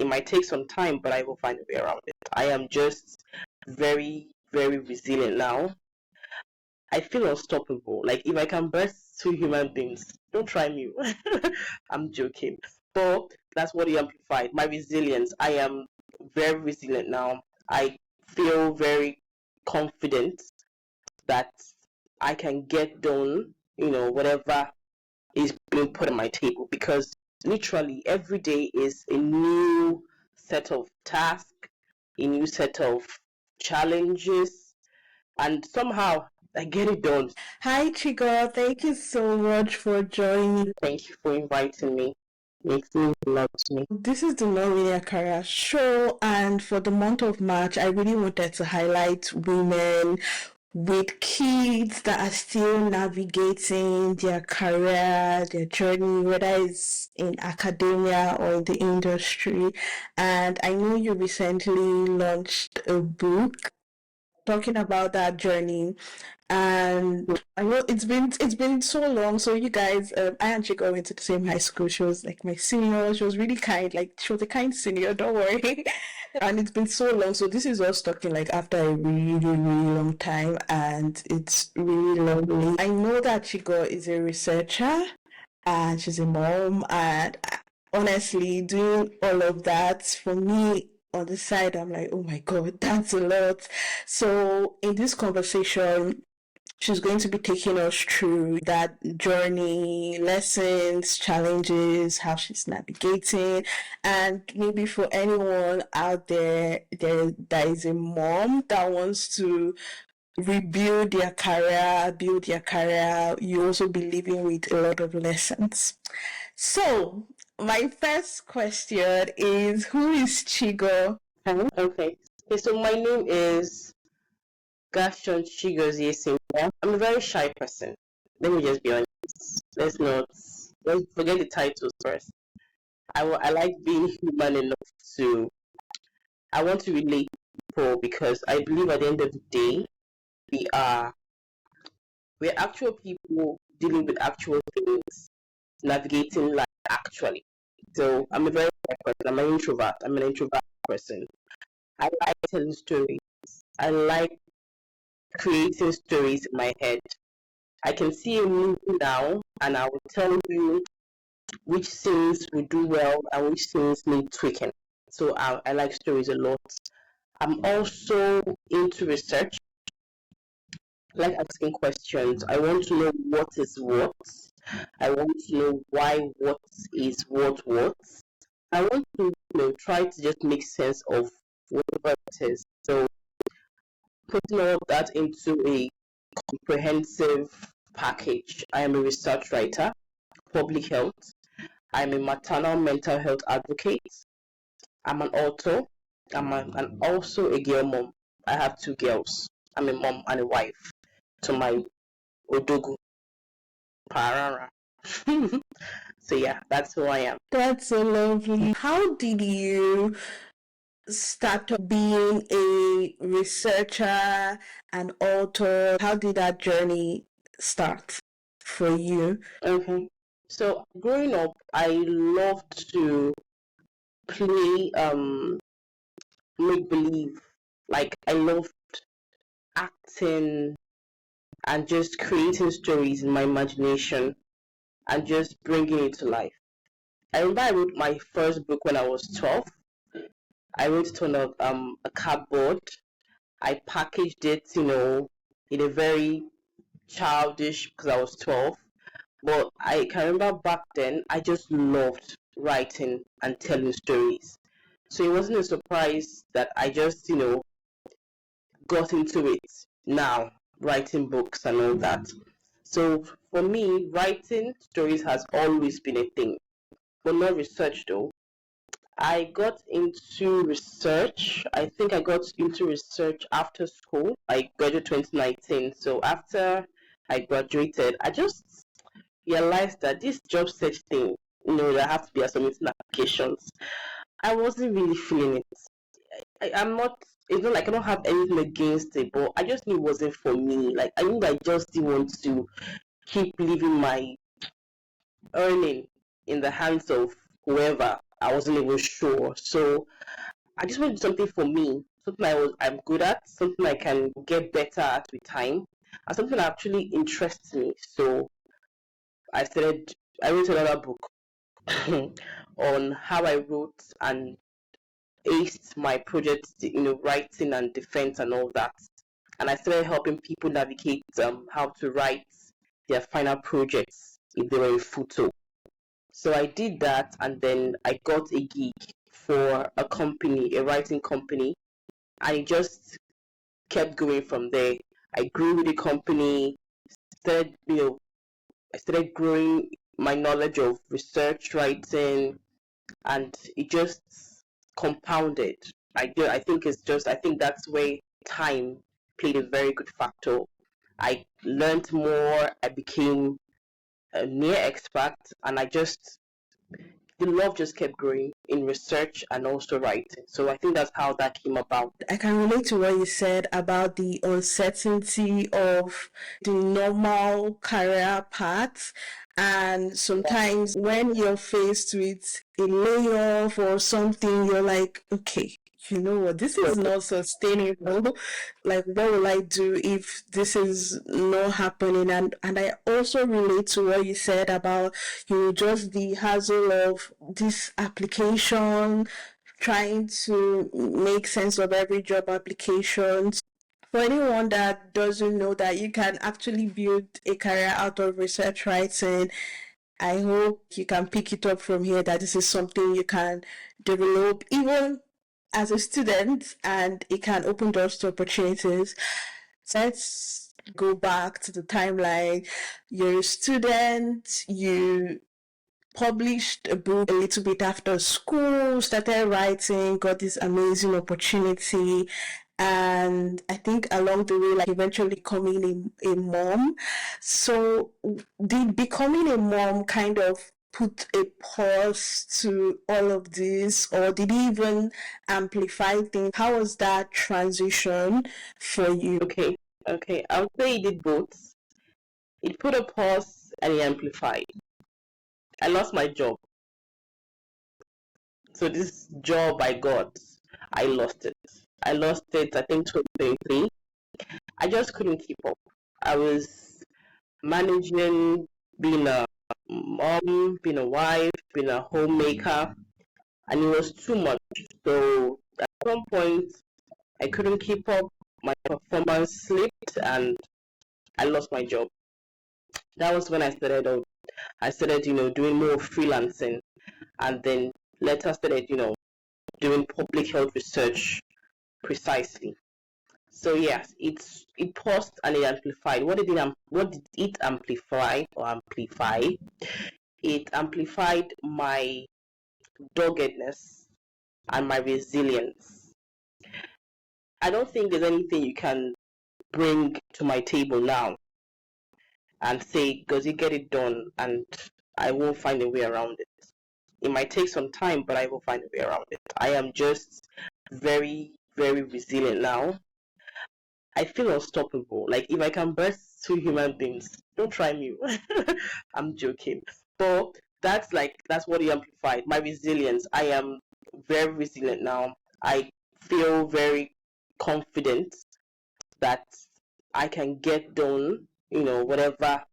It might take some time, but I will find a way around it. I am just very, very resilient now. I feel unstoppable. Like if I can birth two human beings, don't try me. I'm joking. But that's what you amplified. My resilience. I am very resilient now. I feel very confident that I can get done, whatever is being put on my table, because literally every day is a new set of tasks, a new set of challenges, and somehow I get it done. Hi, Chigo. Thank you so much for joining. Thank you for inviting me. Makes me love to me. This is the Not Really a Career show, and for the month of March, I really wanted to highlight women with kids that are still navigating their career, their journey, whether it's in academia or in the industry. And I know you recently launched a book talking about that journey, and I know it's been so long. So you guys, I and Chigo went to the same high school. She was like my senior. She was really kind. Like she was a kind senior. Don't worry. And it's been so long. So this is us talking like after a really really long time, and it's really lovely. I know that Chigo is a researcher, and she's a mom, and honestly, doing all of that for me on the side, I'm like, oh my god, that's a lot. So in this conversation, she's going to be taking us through that journey, lessons, challenges, how she's navigating. And maybe for anyone out there, that is a mom that wants to rebuild their career, build their career, you also be living with a lot of lessons. So, my first question is, who is Chigo? Okay. So my name is Gerson Chigozie, Cynthia. I'm a very shy person. Let me just be honest. Let's forget the titles first. I like being human enough to. I want to relate to people, because I believe at the end of the day, we're actual people dealing with actual things, navigating life actually. So I'm a very shy person. I'm an introvert. I'm an introvert person. I like telling stories. I like creating stories in my head. I can see a movie now, and I will tell you which scenes will do well and which scenes need tweaking. So I like stories a lot. I'm also into research. I like asking questions. I want to know what is what. I want to know why what is what. I want to try to just make sense of whatever it is. So putting all of that into a comprehensive package. I am a research writer, public health. I'm a maternal mental health advocate. I'm an author. I'm also a girl mom. I have two girls. I'm a mom and a wife to my Odogu Parara. So yeah, that's who I am. That's so lovely. How did you start being a researcher and author? How did that journey start for you? Okay. So growing up, I loved to play make believe. Like I loved acting and just creating stories in my imagination and just bringing it to life. I remember I wrote my first book when I was 12. I wrote it on a cardboard. I packaged it, in a very childish, because I was 12. But I can remember back then, I just loved writing and telling stories. So it wasn't a surprise that I just, got into it now, writing books and all that. So for me, writing stories has always been a thing, but not research though. I got into research. I think I got into research after school. I graduated 2019. So after I graduated, I just realized that this job search thing, that I have to be submitting applications, I wasn't really feeling it. I'm not, it's not like I don't have anything against it, but I just knew it wasn't for me. Like, I knew I just didn't want to keep leaving my earning in the hands of whoever I wasn't even sure. So I just wanted something for me, something I'm good at, something I can get better at with time, and something that actually interests me. So I started. I wrote another book on how I wrote and aced my projects, writing and defense and all that. And I started helping people navigate how to write their final projects if they were in photo. So I did that, and then I got a gig for a company, a writing company, and it just kept going from there. I grew with the company, started, I started growing my knowledge of research writing, and it just compounded. I think that's where time played a very good factor. I learned more, I became a near expert, and the love just kept growing in research and also writing. So I think that's how that came about. I can relate to what you said about the uncertainty of the normal career path. And sometimes when you're faced with a layoff or something, you're like, okay, you know what, this is not sustainable. Like, what will I do if this is not happening? And I also relate to what you said about, just the hassle of this application, trying to make sense of every job application. For anyone that doesn't know that you can actually build a career out of research writing, I hope you can pick it up from here, that this is something you can develop even as a student, and it can open doors to opportunities. Let's go back to the timeline. You're a student, you published a book a little bit after school, started writing, got this amazing opportunity. And I think along the way, like eventually becoming a mom. So, did becoming a mom kind of put a pause to all of this, or did it even amplify things? How was that transition for you? Okay. I would say it did both. It put a pause and it amplified. I lost my job. So this job I got, I lost it. I lost it, I think, 2023. I just couldn't keep up. I was managing being a mom, being a wife, being a homemaker, and it was too much. So at some point, I couldn't keep up. My performance slipped, and I lost my job. That was when I started, doing more freelancing, and then later started, doing public health research precisely. So yes, it paused and it amplified. What did it amplify or amplify? It amplified my doggedness and my resilience. I don't think there's anything you can bring to my table now and say, "Does it get it done?" and I won't find a way around it. It might take some time, but I will find a way around it. I am just very, very resilient now. I feel unstoppable. Like if I can birth two human beings, don't try me. I'm joking. But that's what it amplified. My resilience. I am very resilient now. I feel very confident that I can get done, whatever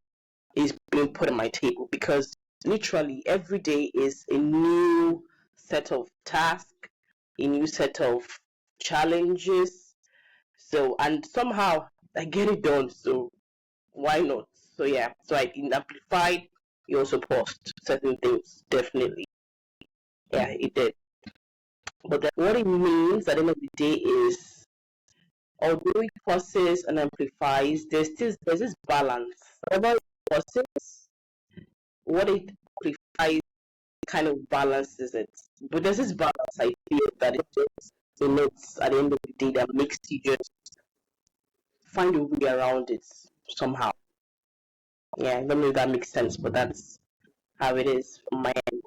is being put on my table, because literally every day is a new set of tasks, a new set of challenges. So, and somehow I get it done. So, why not? So, yeah. So, I amplified. You also paused certain things. Definitely. Yeah, it did. But what it means at the end of the day is, although it pauses and amplifies, there's this balance. Whatever it pauses, what it amplifies kind of balances it. But there's this balance I feel that it just denotes at the end of the day that makes you just find a way around it somehow. Yeah, I don't know if that makes sense, but that's how it is from my end.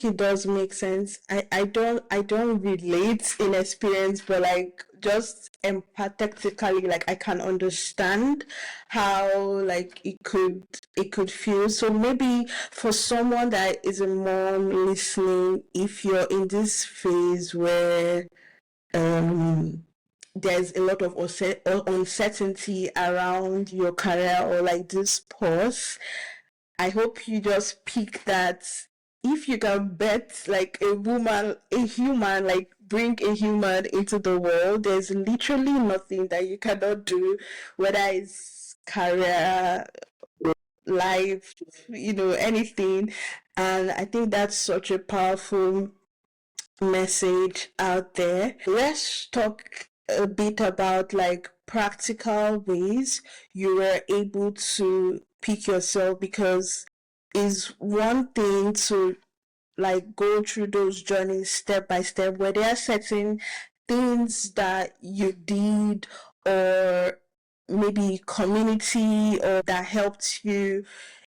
it does make sense. I don't relate in experience, but like just empathetically, like I can understand how like it could feel. So maybe for someone that is a mom listening, if you're in this phase where um there's a lot of uncertainty around your career or like this pause, I hope you just pick that if you can bet like a human, like bring a human into the world, there's literally nothing that you cannot do, whether it's career, life, anything. And I think that's such a powerful message out there. Let's talk a bit about like practical ways you were able to pick yourself, because it's one thing to like go through those journeys step by step where there are certain things that you did, or maybe community or that helped you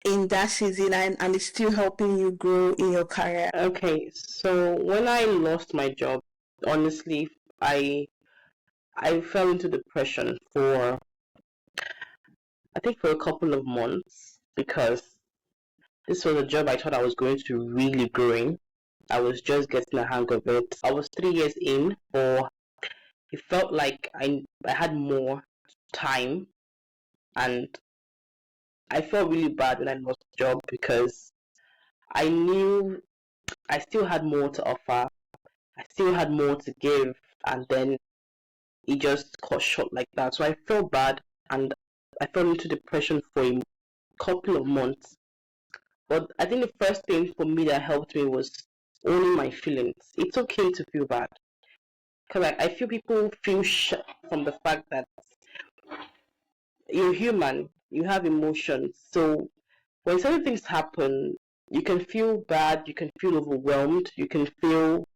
in that season, and it's still helping you grow in your career. Okay, so when I lost my job, honestly, I I fell into depression for I think for a couple of months because this was a job I thought I was going to really grow in. I was just getting a hang of it. I was 3 years in, but it felt like I had more time, and I felt really bad when I lost the job because I knew I still had more to offer. I still had more to give, and then it just cut short like that. So I felt bad, and I fell into depression for a couple of months. But I think the first thing for me that helped me was owning my feelings. It's okay to feel bad. Because I feel people feel from the fact that you're human, you have emotions. So when certain things happen, you can feel bad, you can feel overwhelmed, you can feel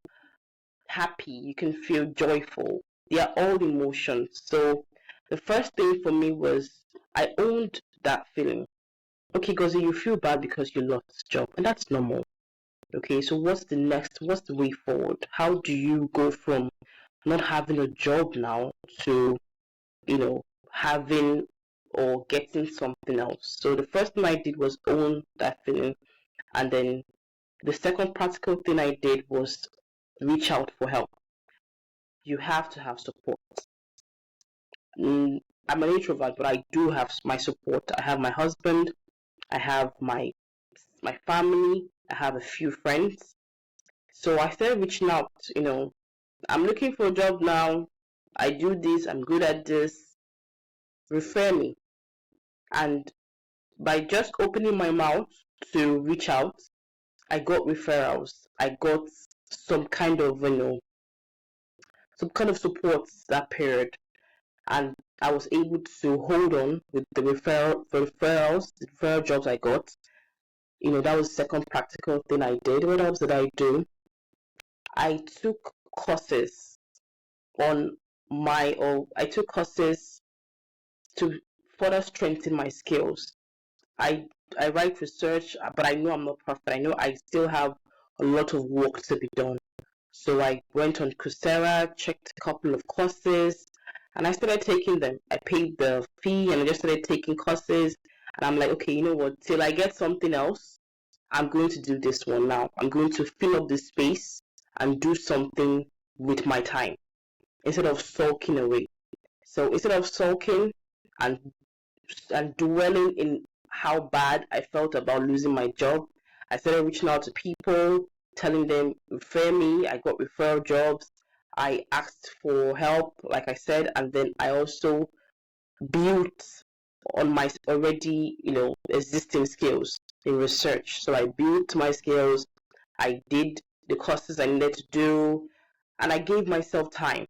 happy, you can feel joyful. They are all emotions. So the first thing for me was I owned that feeling. Okay, Gozi, you feel bad because you lost this job, and that's normal. Okay, so what's the way forward? How do you go from not having a job now to, having or getting something else? So the first thing I did was own that feeling. And then the second practical thing I did was reach out for help. You have to have support. I'm an introvert, but I do have my support. I have my husband, I have my family, I have a few friends. So I started reaching out, I'm looking for a job now. I do this, I'm good at this. Refer me. And by just opening my mouth to reach out, I got referrals. I got some kind of, support that period. And I was able to hold on with the referral jobs I got. That was the second practical thing I did. What else did I do? I took courses on I took courses to further strengthen my skills. I I write research, but I know I'm not perfect. I know I still have a lot of work to be done. So I went on Coursera, checked a couple of courses, and I started taking them. I paid the fee and I just started taking courses. And I'm like, okay, you know what? Till I get something else, I'm going to do this one now. I'm going to fill up this space and do something with my time instead of sulking away. So instead of sulking and dwelling in how bad I felt about losing my job, I started reaching out to people, telling them refer me. I got referral jobs. I asked for help, like I said, and then I also built on my already, existing skills in research. So I built my skills. I did the courses I needed to do, and I gave myself time.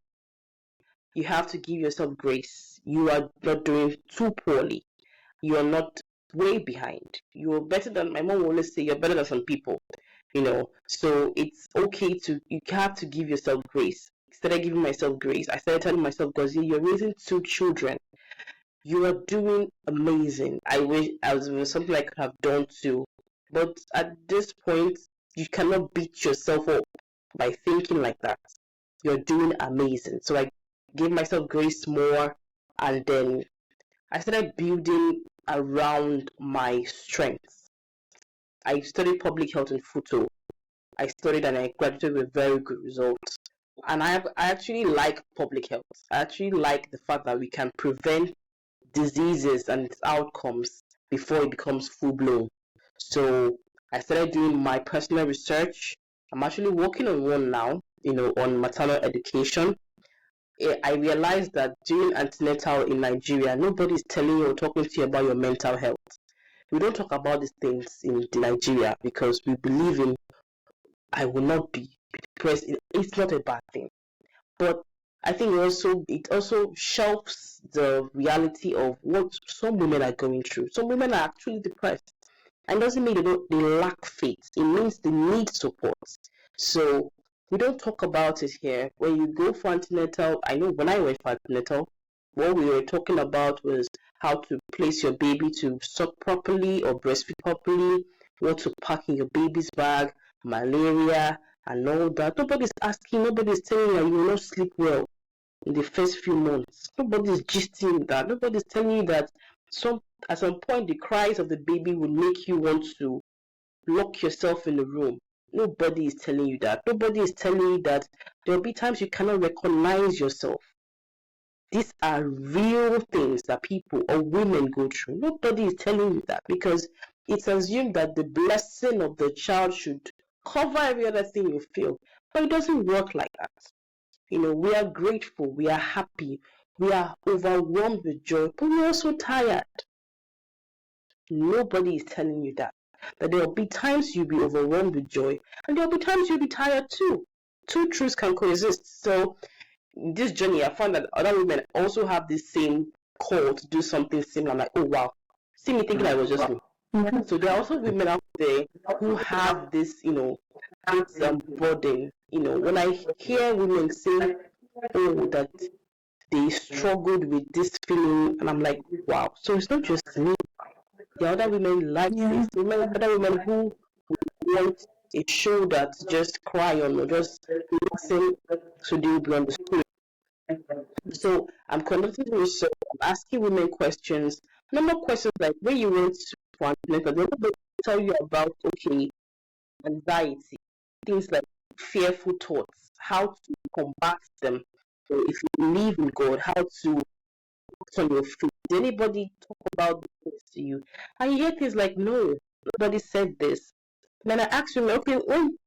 You have to give yourself grace. You are not doing too poorly. You are not way behind. You're better than my mom will always say. You're better than some people. So it's okay to you have to give yourself grace. Instead of giving myself grace, I started telling myself, Gozi, you're raising two children. You are doing amazing. I wish I was something I could have done too. But at this point, you cannot beat yourself up by thinking like that. You're doing amazing. So I gave myself grace more, and then I started building around my strengths. I studied public health and photo. I studied and I graduated with very good results. And I actually like public health. I actually like the fact that we can prevent diseases and its outcomes before it becomes full blown. So I started doing my personal research. I'm actually working on one now, on maternal education. I realized that during antenatal in Nigeria, nobody's telling you or talking to you about your mental health. We don't talk about these things in Nigeria because we believe in I will not be depressed. It's not a bad thing. But I think it also shelves the reality of what some women are going through. Some women are actually depressed. And doesn't mean they lack faith. It means they need support. So we don't talk about it here. When you go for antenatal, I know when I went for antenatal, what we were talking about was how to place your baby to suck properly or breastfeed properly, what to pack in your baby's bag, malaria, and all that. Nobody's asking, nobody's telling you you will not sleep well in the first few months. Nobody's gisting that. Nobody's telling you that at some point the cries of the baby will make you want to lock yourself in a room. Nobody is telling you that. Nobody is telling you that there will be times you cannot recognize yourself. These are real things that people or women go through. Nobody is telling you that because it's assumed that the blessing of the child should cover every other thing you feel. But it doesn't work like that. We are grateful, we are happy, we are overwhelmed with joy, but we're also tired. Nobody is telling you that. That there will be times you'll be overwhelmed with joy, and there will be times you'll be tired too. Two truths can coexist. So in this journey, I found that other women also have the same call to do something similar. I'm like, oh wow, see me thinking I was just me. So there are also women out there who have this, burden. When I hear women say, oh, that they struggled with this feeling, and I'm like, wow. So it's not just me. The other women like this. Other women who want a shoulder to just cry on or just listen so they will be understood. So I'm conducting research, I'm asking women questions, number questions like where you went to for antenatal, they'll tell you about anxiety, things like fearful thoughts, how to combat them. So if you believe in God, how to put on your faith. Did anybody talk about this to you? And you hear things like, no, nobody said this. And then I asked you, okay,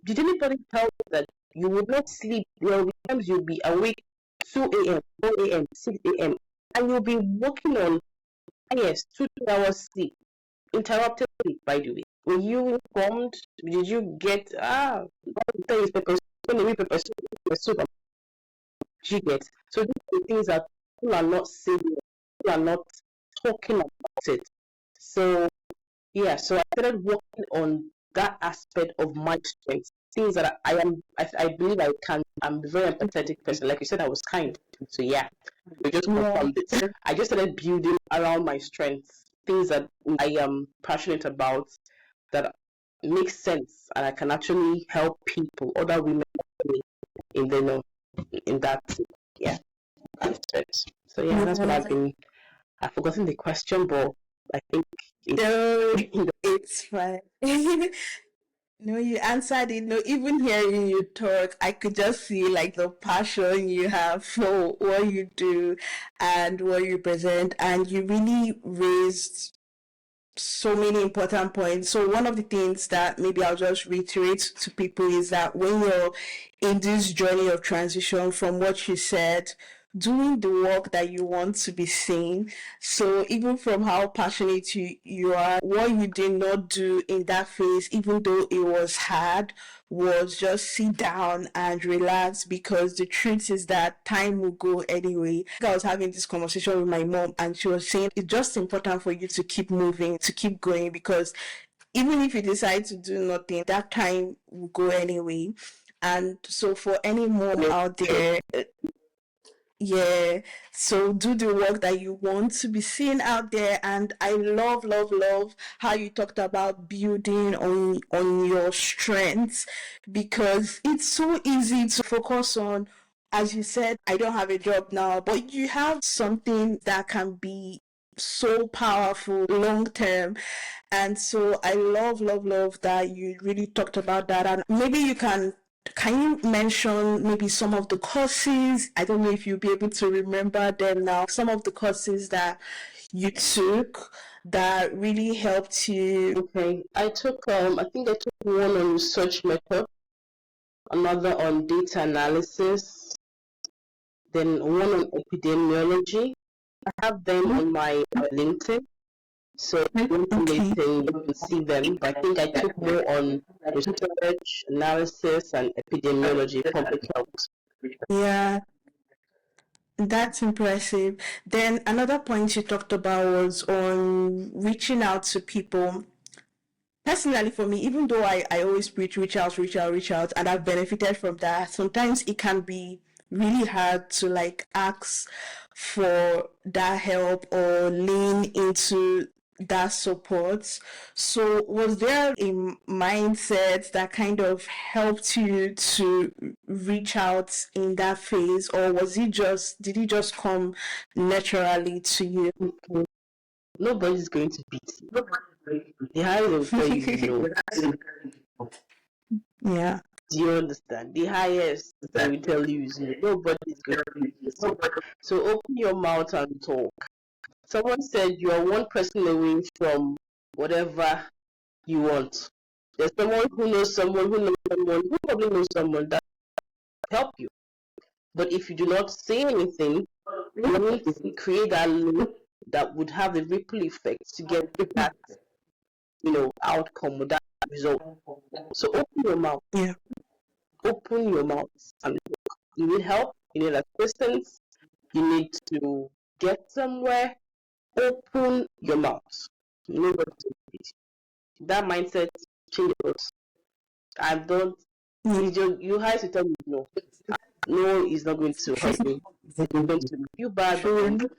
did anybody tell you that you would not sleep? There will be times you'll be awake 2 a.m., 4 a.m., 6 a.m., and you'll be working on, yes, 2 hours sleep. Interrupted sleep, by the way. Were you informed? Did you get, pepper soup, you get? So these are the things that people are not saying, people are not talking about it. So, yeah, so I started working on that aspect of my strengths, things that I believe I can. I'm a very empathetic person. Like you said, I was kind. So yeah, we just confirmed it. I just started building around my strengths, things that I am passionate about, that make sense, and I can actually help people, other women in the in that aspect. So yeah, that's what I've been. I've forgotten the question, but I think it's fine. No, you answered it. No, even hearing you talk, I could just see like the passion you have for what you do and what you present, and you really raised so many important points. So one of the things that maybe I'll just reiterate to people is that when you're in this journey of transition from what you said, doing the work that you want to be seen. So even from how passionate you are, what you did not do in that phase, even though it was hard, was just sit down and relax, because the truth is that time will go anyway. I was having this conversation with my mom, and she was saying it's just important for you to keep moving, to keep going, because even if you decide to do nothing, that time will go anyway. And so for any mom out there, Yeah, so do the work that you want to be seen out there. And I love, love, love how you talked about building on your strengths, because it's so easy to focus on, as you said, I don't have a job now, but you have something that can be so powerful long term. And so I love, love, love that you really talked about that. And maybe can you mention maybe some of the courses? I don't know if you'll be able to remember them now. Some of the courses that you took that really helped you. Okay, I think I took one on research method, another on data analysis, then one on epidemiology. I have them on my LinkedIn. So if you want to Okay. LinkedIn, you can see them. But I think I took more on research, analysis, and epidemiology, public health. Yeah, that's impressive. Then another point you talked about was on reaching out to people. Personally, for me, even though I always preach reach out, reach out, reach out, and I've benefited from that, sometimes it can be really hard to like ask for that help or lean into that support. So, was there a mindset that kind of helped you to reach out in that phase, or did it just come naturally to you? Okay. Nobody's going to beat you. The highest will tell you no. Yeah. Do you understand? The highest they will tell you is no. Nobody's going to beat you. So open your mouth and talk. Someone said you are one person away from whatever you want. There's someone who knows someone who knows someone who probably knows someone that will help you. But if you do not say anything, you won't create that link that would have a ripple effect to get that, outcome or that result. So open your mouth. Yeah. Open your mouth and talk. You need help, you need assistance, you need to get somewhere. Open your mouth. You know what to do. That mindset changes. I don't. Yeah. You have to tell me no. No is not going to hurt me. It's going to make you bad, True. and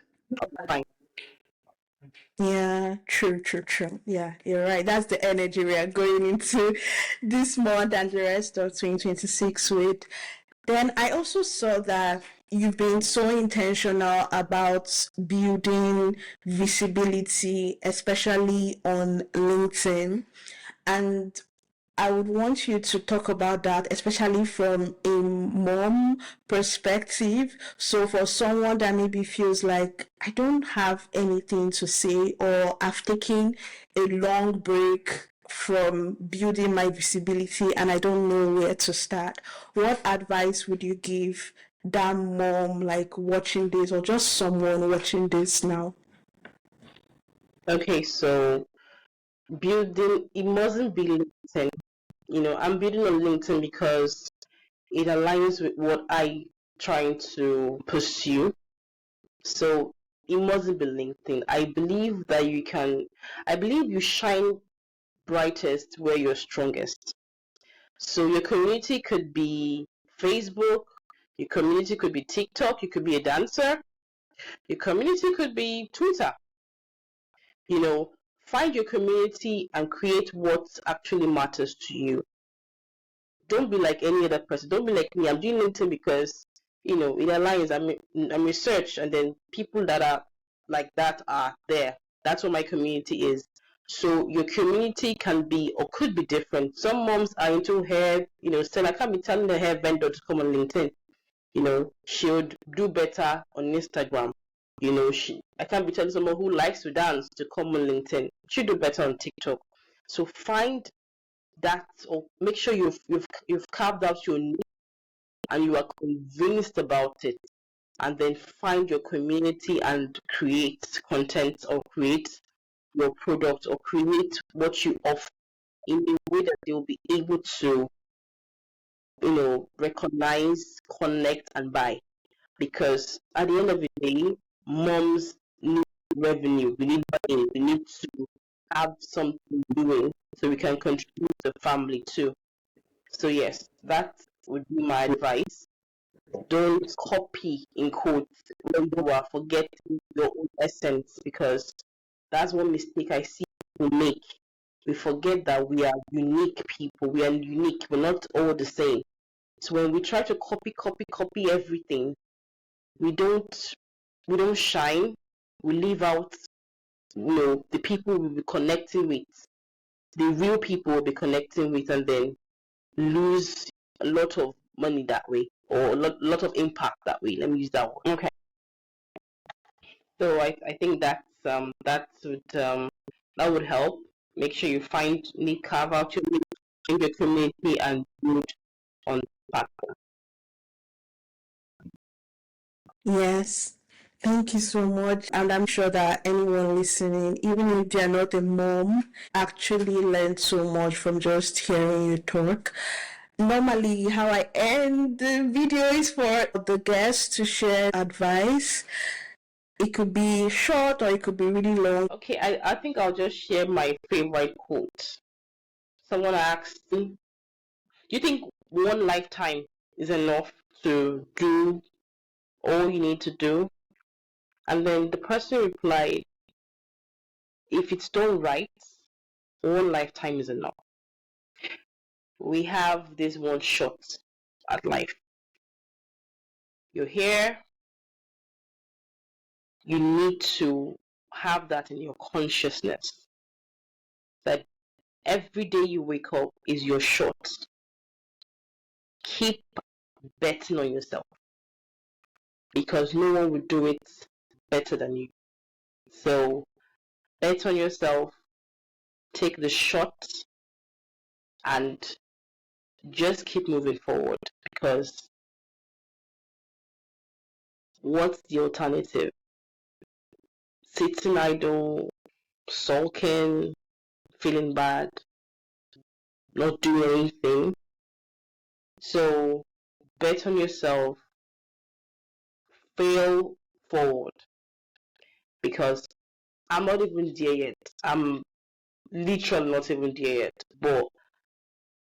I'll be fine. Yeah, true, true, true. Yeah, you're right. That's the energy we are going into this month and the rest of 2026 with. Then I also saw that you've been so intentional about building visibility, especially on LinkedIn. And I would want you to talk about that, especially from a mom perspective. So, for someone that maybe feels like I don't have anything to say, or I've taken a long break from building my visibility and I don't know where to start, what advice would you give that mom like watching this, or just someone watching this now? Okay, so building, it mustn't be LinkedIn. I'm building on LinkedIn because it aligns with what I trying to pursue. So it mustn't be LinkedIn. I believe you shine brightest where you're strongest. So your community could be Facebook, your community could be TikTok, you could be a dancer, your community could be Twitter. Find your community and create what actually matters to you. Don't be like any other person. Don't be like me. I'm doing LinkedIn because it aligns. I'm research, and then people that are like that are there. That's what my community is. So your community can be or could be different. Some moms are into hair. Still I can't be telling the hair vendor to come on LinkedIn. She would do better on Instagram. I can't be telling someone who likes to dance to come on LinkedIn. She do better on TikTok. So find that, or make sure you've carved out your niche and you are convinced about it, and then find your community and create content or create your product or create what you offer in a way that they'll be able to recognize, connect, and buy. Because at the end of the day, moms need revenue, we need money, we need to have something doing so we can contribute to the family too. So yes, that would be my advice. Don't copy in quotes when you are forgetting your own essence, because that's one mistake I see people make. We forget that we are unique people. We are unique. We're not all the same. So when we try to copy everything, we don't shine. We leave out, the people we'll be connecting with, the real people we'll be connecting with, and then lose a lot of money that way, or a lot of impact that way. Let me use that one. Okay. So I think that would help. Make sure you carve out your community and build on the platform. Yes. Thank you so much. And I'm sure that anyone listening, even if they're not a mom, actually learned so much from just hearing you talk. Normally, how I end the video is for the guests to share advice. It could be short or it could be really long. Okay, I think I'll just share my favorite quote. Someone asked, do you think one lifetime is enough to do all you need to do? And then the person replied, if it's done right, one lifetime is enough. We have this one shot at life. You're here. You need to have that in your consciousness, that every day you wake up is your shot. Keep betting on yourself, because no one will do it better than you. So bet on yourself, take the shot, and just keep moving forward, because what's the alternative? Sitting idle, sulking, feeling bad, not doing anything. So bet on yourself, fail forward, because I'm not even there yet. I'm literally not even there yet, but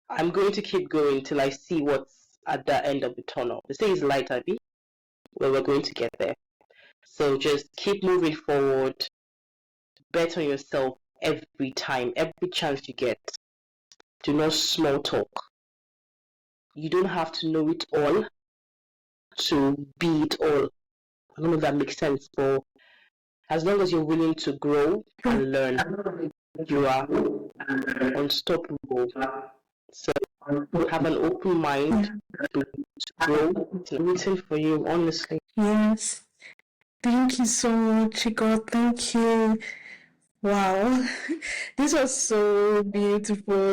I'm going to keep going till I see what's at the end of the tunnel. They say it's light, Abby. Well, we're going to get there. So just keep moving forward. Bet on yourself every time, every chance you get. Do not small talk. You don't have to know it all to be it all. I don't know if that makes sense, but as long as you're willing to grow and learn, you are unstoppable. So have an open mind to grow. It's written for you, honestly. Yes. Thank you so much, Chigo. Thank you. Wow. This was so beautiful.